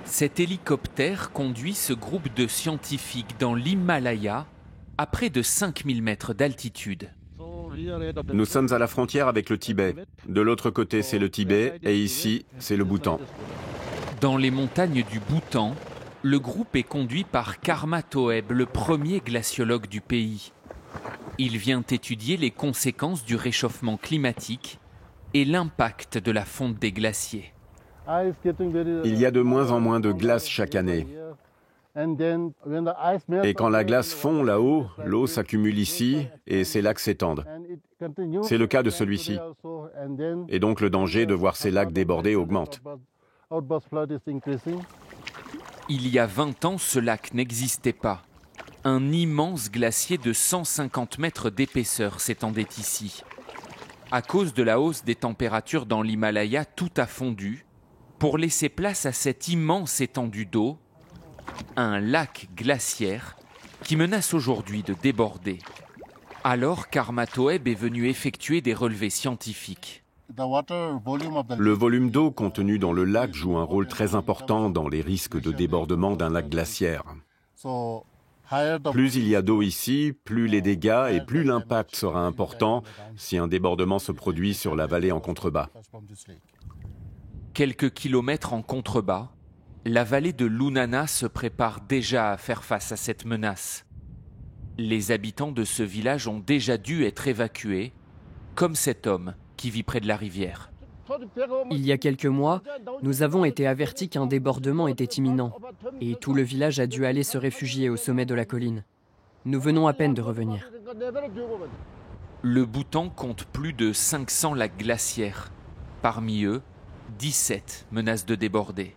Cet hélicoptère conduit ce groupe de scientifiques dans l'Himalaya à près de 5000 mètres d'altitude. Nous sommes à la frontière avec le Tibet. De l'autre côté, c'est le Tibet et ici, c'est le Bhoutan. Dans les montagnes du Bhoutan, le groupe est conduit par Karma Toeb, le premier glaciologue du pays. Il vient étudier les conséquences du réchauffement climatique et l'impact de la fonte des glaciers. Il y a de moins en moins de glace chaque année. Et quand la glace fond là-haut, l'eau s'accumule ici et ces lacs s'étendent. C'est le cas de celui-ci. Et donc le danger de voir ces lacs déborder augmente. Il y a 20 ans, ce lac n'existait pas. Un immense glacier de 150 mètres d'épaisseur s'étendait ici. À cause de la hausse des températures dans l'Himalaya, tout a fondu pour laisser place à cette immense étendue d'eau, un lac glaciaire qui menace aujourd'hui de déborder. Alors Karma Toeb est venu effectuer des relevés scientifiques. Le volume d'eau contenu dans le lac joue un rôle très important dans les risques de débordement d'un lac glaciaire. Plus il y a d'eau ici, plus les dégâts et plus l'impact sera important si un débordement se produit sur la vallée en contrebas. Quelques kilomètres en contrebas, la vallée de Lunana se prépare déjà à faire face à cette menace. Les habitants de ce village ont déjà dû être évacués, comme cet homme qui vit près de la rivière. Il y a quelques mois, nous avons été avertis qu'un débordement était imminent et tout le village a dû aller se réfugier au sommet de la colline. Nous venons à peine de revenir. Le Bhoutan compte plus de 500 lacs glaciaires. Parmi eux, 17 menacent de déborder.